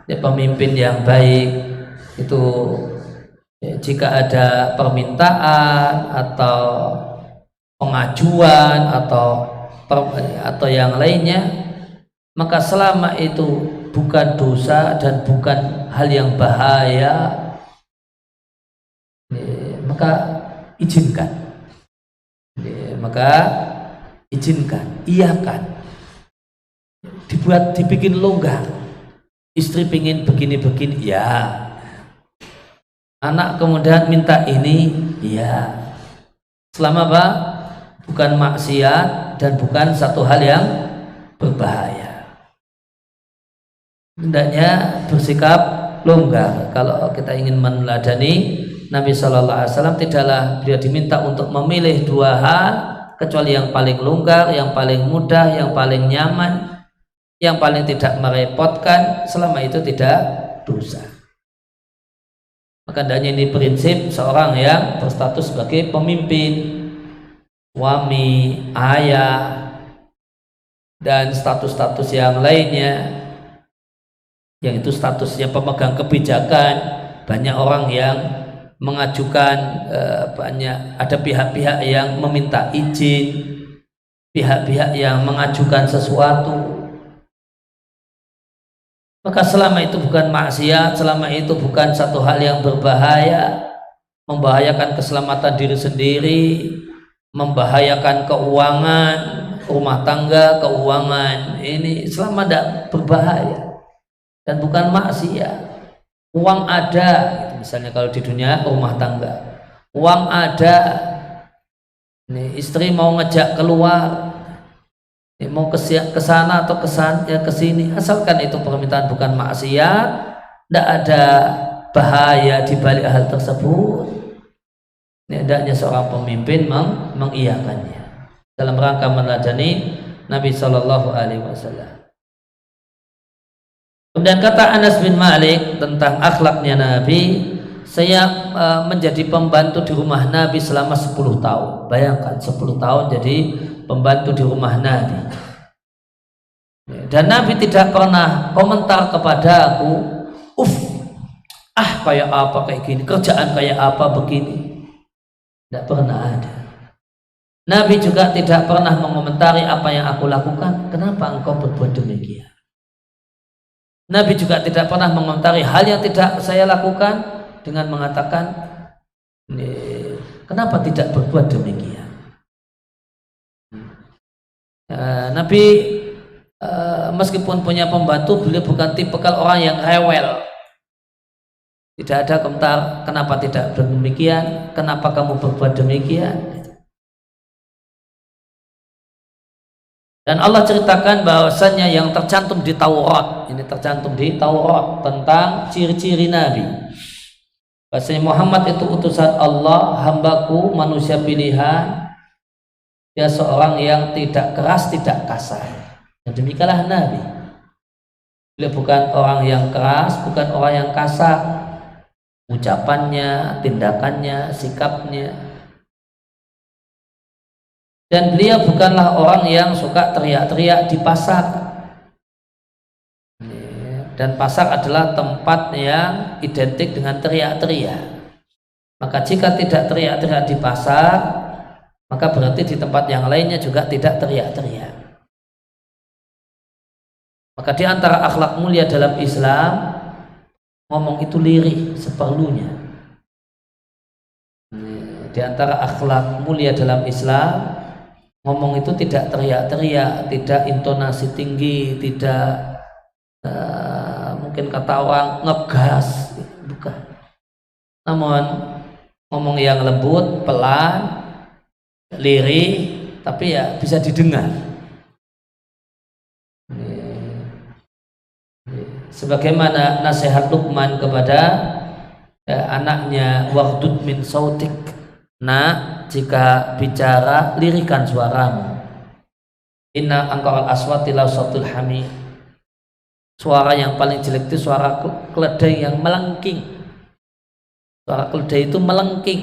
pemimpin yang baik itu jika ada permintaan atau pengajuan atau yang lainnya, maka selama itu bukan dosa dan bukan hal yang bahaya, maka izinkan. Izinkan, iyakan, dibikin longgar. Istri pingin begini-begini, ya. Anak kemudian minta ini, ya. Selama apa? Bukan maksiat dan bukan satu hal yang berbahaya. Hendaknya bersikap longgar. Kalau kita ingin meneladani Nabi Shallallahu Alaihi Wasallam, tidaklah beliau diminta untuk memilih dua hal kecuali yang paling longgar, yang paling mudah, yang paling nyaman, yang paling tidak merepotkan, selama itu tidak dosa. Maka hendaknya ini prinsip seorang yang berstatus sebagai pemimpin, suami, ayah, dan status-status yang lainnya, yang itu statusnya pemegang kebijakan. Banyak orang yang mengajukan ada pihak-pihak yang meminta izin, pihak-pihak yang mengajukan sesuatu. Maka selama itu bukan maksiat, selama itu bukan satu hal yang berbahaya, membahayakan keselamatan diri sendiri, membahayakan keuangan rumah tangga, keuangan ini, selama tidak berbahaya dan bukan maksiat. Uang ada, misalnya kalau di dunia rumah tangga, uang ada, nih, istri mau ngejak keluar, mau ke sana atau ke sini, asalkan itu permintaan bukan maksiat, tidak ada bahaya di balik hal tersebut. Ini hendaknya seorang pemimpin mengiyakannya dalam rangka meneladani Nabi Shallallahu Alaihi Wasallam. Kemudian kata Anas bin Malik tentang akhlaknya Nabi, saya menjadi pembantu di rumah Nabi selama 10 tahun. Bayangkan 10 tahun jadi pembantu di rumah Nabi. Dan Nabi tidak pernah komentar kepada aku, kayak apa kayak gini, kerjaan kayak apa begini. Tidak pernah ada. Nabi juga tidak pernah mengomentari apa yang aku lakukan, kenapa engkau berbuat demikian. Nabi juga tidak pernah mengomentari hal yang tidak saya lakukan dengan mengatakan, kenapa tidak berbuat demikian. Nabi meskipun punya pembantu, beliau bukan tipikal orang yang rewel. Tidak ada komentar, kenapa tidak demikian, kenapa kamu berbuat demikian. Dan Allah ceritakan bahwasannya yang tercantum di Taurat, ini tercantum di Taurat tentang ciri-ciri Nabi. Bahwasanya Muhammad itu utusan Allah, hambaku, manusia pilihan. Dia seorang yang tidak keras, tidak kasar. Dan demikianlah Nabi. Beliau bukan orang yang keras, bukan orang yang kasar. Ucapannya, tindakannya, sikapnya. Dan beliau bukanlah orang yang suka teriak-teriak di pasar. Dan pasar adalah tempat yang identik dengan teriak-teriak. Maka jika tidak teriak-teriak di pasar, maka berarti di tempat yang lainnya juga tidak teriak-teriak. Maka di antara akhlak mulia dalam Islam, ngomong itu lirih seperlunya. Di antara akhlak mulia dalam Islam, ngomong itu tidak teriak-teriak, tidak intonasi tinggi, tidak mungkin kata orang ngegas, bukan. Namun ngomong yang lembut, pelan, lirih, tapi ya bisa didengar. Sebagaimana nasihat Luqman kepada anaknya, waghdud min sautik, nak, jika bicara lirikan suaramu. Inna angkaral aswati la sautul hamid. Suara yang paling jelek itu suara keledai yang melengking. Suara keledai itu melengking,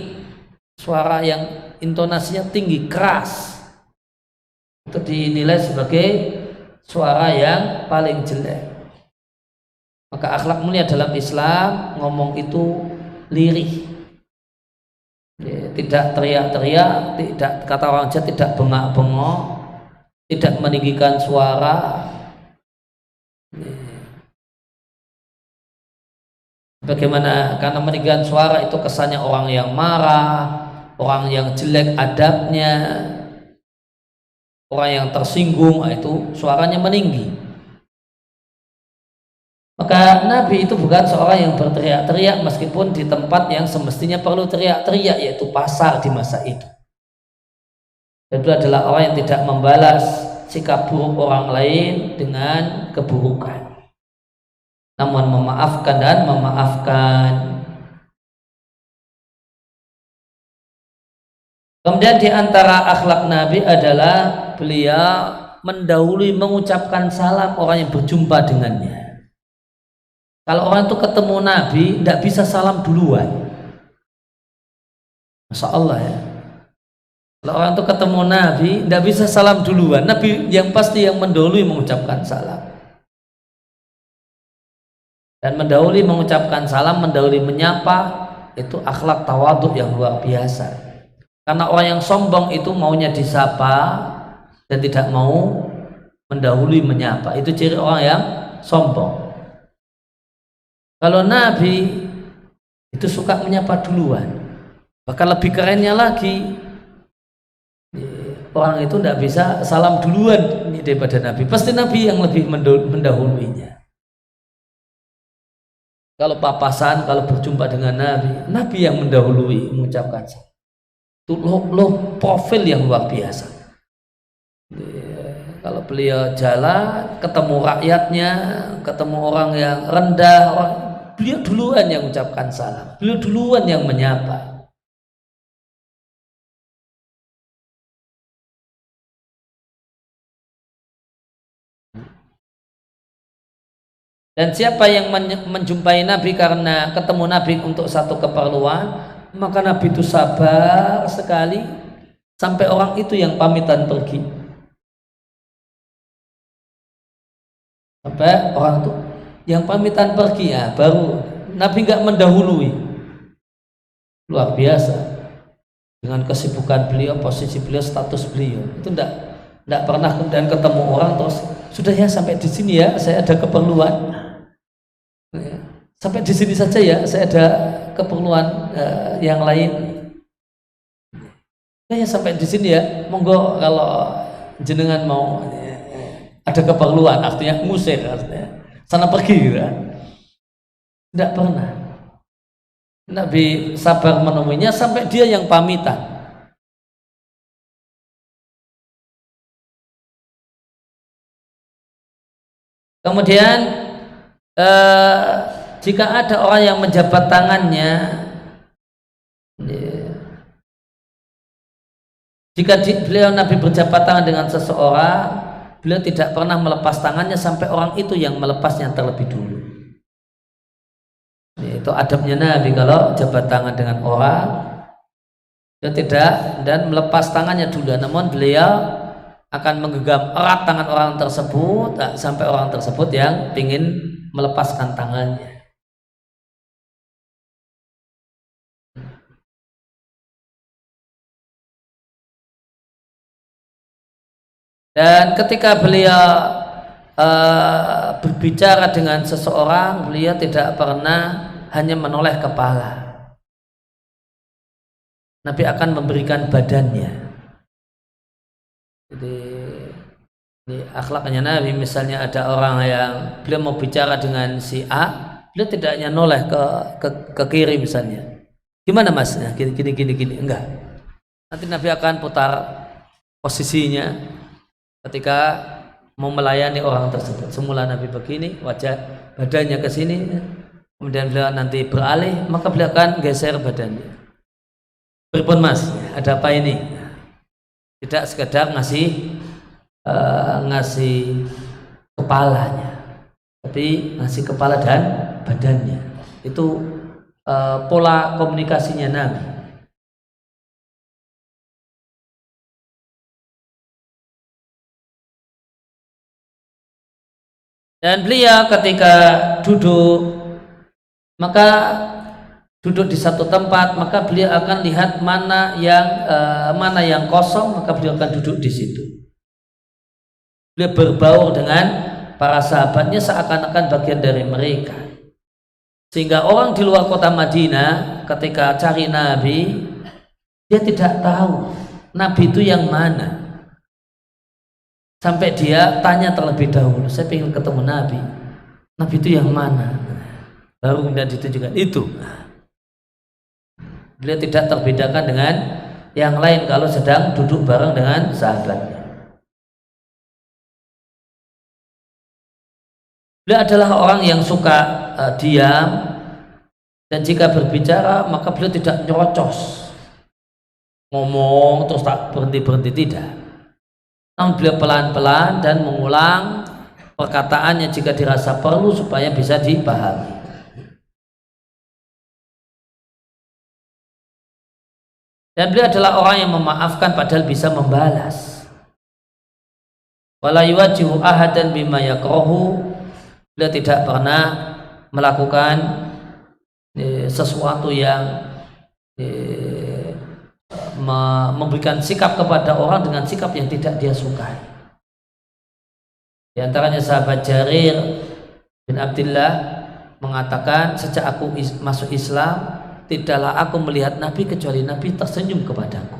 suara yang intonasinya tinggi, keras, itu dinilai sebagai suara yang paling jelek. Maka akhlak mulia dalam Islam, ngomong itu lirih, tidak teriak-teriak, tidak, kata orang Jawa, tidak bengak-bengok, tidak meninggikan suara. Bagaimana? Karena meninggikan suara itu kesannya orang yang marah, orang yang jelek adabnya, orang yang tersinggung, itu suaranya meninggi. Maka Nabi itu bukan seorang yang berteriak-teriak meskipun di tempat yang semestinya perlu teriak-teriak, yaitu pasar di masa itu. Itu adalah orang yang tidak membalas sikap buruk orang lain dengan keburukan, namun memaafkan dan memaafkan. Kemudian di antara akhlak Nabi adalah beliau mendahului mengucapkan salam orang yang berjumpa dengannya. Kalau orang itu ketemu Nabi, tidak bisa salam duluan. Masya Allah ya. Kalau orang itu ketemu Nabi, tidak bisa salam duluan. Nabi yang pasti yang mendahului mengucapkan salam. Dan mendahului mengucapkan salam, mendahului menyapa, itu akhlak tawadhu yang luar biasa. Karena orang yang sombong itu maunya disapa dan tidak mau mendahului menyapa. Itu ciri orang yang sombong. Kalau Nabi itu suka menyapa duluan. Bahkan lebih kerennya lagi, orang itu tidak bisa salam duluan daripada Nabi. Pasti Nabi yang lebih mendahuluinya. Kalau papasan, kalau berjumpa dengan Nabi, Nabi yang mendahului mengucapkan salam. Itu loh profil yang luar biasa. Kalau beliau jalan, ketemu rakyatnya, ketemu orang yang rendah, beliau duluan yang mengucapkan salam, beliau duluan yang menyapa. Dan siapa yang menjumpai Nabi karena ketemu Nabi untuk satu keperluan, maka Nabi itu sabar sekali sampai orang itu yang pamitan pergi. Sampai orang itu yang pamitan pergi, ya baru Nabi nggak mendahului. Luar biasa dengan kesibukan beliau, posisi beliau, status beliau. Itu enggak pernah kemudian ketemu orang terus sudah ya sampai di sini ya, saya ada keperluan. Sampai di sini saja ya, saya ada keperluan yang lain. Ya sampai di sini ya, monggo kalau jenengan mau ada keperluan, artinya ngusir, artinya sana pergi gitu. Tidak pernah. Nabi sabar menemuinya sampai dia yang pamitan. Kemudian jika ada orang yang menjabat tangannya, jika beliau Nabi berjabat tangan dengan seseorang, beliau tidak pernah melepas tangannya sampai orang itu yang melepasnya terlebih dulu. Itu adabnya Nabi, kalau jabat tangan dengan orang, dia tidak dan melepas tangannya dulu, namun beliau akan menggenggam erat tangan orang tersebut sampai orang tersebut yang ingin melepaskan tangannya. Dan ketika beliau berbicara dengan seseorang, beliau tidak pernah hanya menoleh kepala. Nabi akan memberikan badannya. Jadi ini akhlaknya Nabi. Misalnya ada orang yang beliau mau bicara dengan si A, beliau tidak hanya noleh ke kiri misalnya. Gimana mas? Nah, gini, enggak. Nanti Nabi akan putar posisinya ketika mau melayani orang tersebut. Semula Nabi begini, wajah badannya ke sini, kemudian beliau nanti beralih, maka beliau akan geser badannya. Berpun mas, ada apa ini? Tidak sekedar ngasih kepalanya, tapi ngasih kepala dan badannya. Itu pola komunikasinya Nabi. Dan beliau ketika duduk, maka duduk di satu tempat, maka beliau akan lihat mana yang kosong, maka beliau akan duduk di situ. Beliau berbaur dengan para sahabatnya seakan-akan bagian dari mereka, sehingga orang di luar kota Madinah ketika cari Nabi, dia tidak tahu Nabi itu yang mana. Sampai dia tanya terlebih dahulu, saya ingin ketemu Nabi itu yang mana? Baru kemudian ditunjukkan itu. Beliau tidak terbedakan dengan yang lain kalau sedang duduk bareng dengan sahabatnya. Beliau adalah orang yang suka diam, dan jika berbicara maka beliau tidak nyerocos ngomong terus tak berhenti tidak. Namun beliau pelan-pelan dan mengulang perkataannya jika dirasa perlu supaya bisa dipahami. Dan beliau adalah orang yang memaafkan padahal bisa membalas. Wala yuwajjihu ahadan bima yakrahu. Beliau tidak pernah melakukan sesuatu yang memberikan sikap kepada orang dengan sikap yang tidak dia sukai. Di antaranya sahabat Jarir bin Abdullah mengatakan, sejak aku masuk Islam, tidaklah aku melihat Nabi kecuali Nabi tersenyum kepadaku.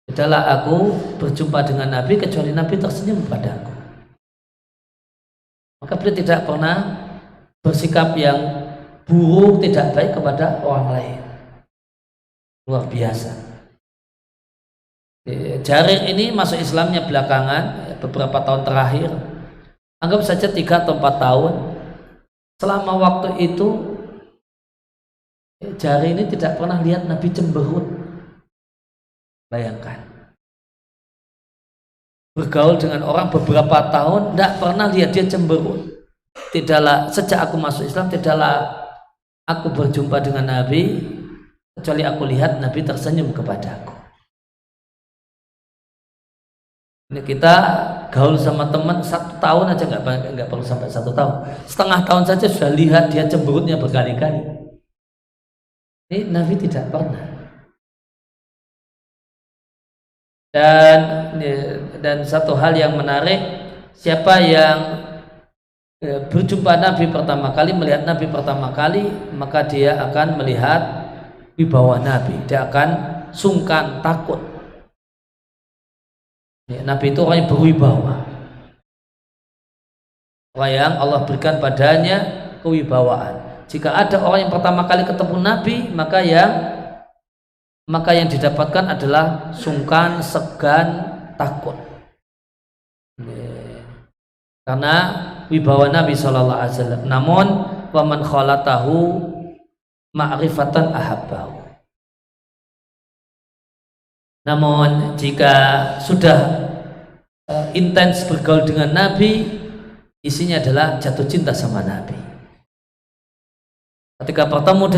Tidaklah aku berjumpa dengan Nabi kecuali Nabi tersenyum kepadaku. Maka beliau tidak pernah bersikap yang buruk, tidak baik kepada orang lain. Luar biasa. Jarir ini masuk Islamnya belakangan, beberapa tahun terakhir. Anggap saja 3 atau 4 tahun. Selama waktu itu Jarir ini tidak pernah lihat Nabi cemberut. Bayangkan, bergaul dengan orang beberapa tahun, tidak pernah lihat dia cemberut. Tidaklah, sejak aku masuk Islam, tidaklah aku berjumpa dengan Nabi kecuali aku lihat Nabi tersenyum kepadaku. Ini kita gaul sama teman 1 tahun aja nggak perlu sampai 1 tahun, setengah tahun saja sudah lihat dia cemberutnya berkali-kali. Ini Nabi tidak pernah. Dan satu hal yang menarik, siapa yang berjumpa Nabi pertama kali, melihat Nabi pertama kali, maka dia akan melihat wibawa Nabi, dia akan sungkan, takut. Nabi itu orang yang berwibawa, orang yang Allah berikan padanya kewibawaan. Jika ada orang yang pertama kali ketemu Nabi, maka yang didapatkan adalah sungkan, segan, takut. Karena wibawa Nabi SAW. Namun waman khalatahu ma'rifatan ahabbahu. Namun jika sudah intens bergaul dengan Nabi, isinya adalah jatuh cinta sama Nabi. Ketika bertemu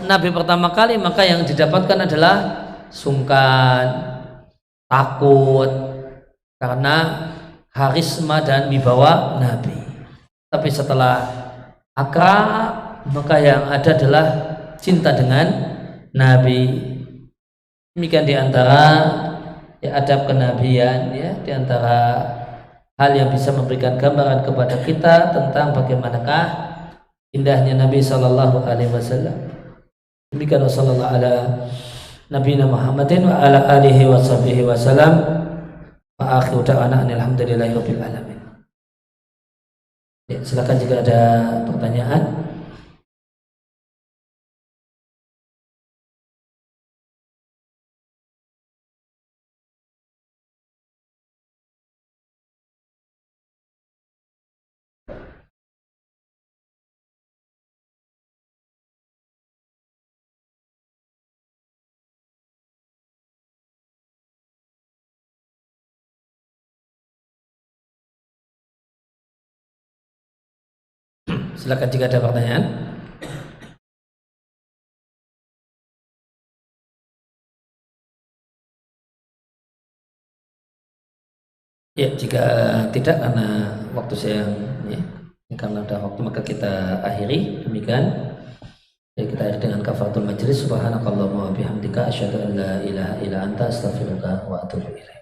Nabi pertama kali, maka yang didapatkan adalah sungkan, takut, karena harisma dan wibawa Nabi. Tapi setelah akrab, maka yang ada adalah cinta dengan Nabi. Demikian diantara ya adab kenabian, ya di antara hal yang bisa memberikan gambaran kepada kita tentang bagaimanakah indahnya Nabi Sallallahu Alaihi Wasallam. Demikian wasallallahu ala nabiyina Muhammadin wa ala alihi wa sahbihi wasallam wa akhiru da'wana alhamdulillahi rabbil alamin. Ya, silakan jika ada pertanyaan. Silakan jika ada pertanyaan. Ya, jika tidak karena waktu saya ya, karena ada waktu maka kita akhiri demikian. Ya, kita akhiri dengan kafaratul majlis. Subhanakallahumma wa bihamdika asyhadu an la ilaha illa anta astaghfiruka wa atubu ilaik.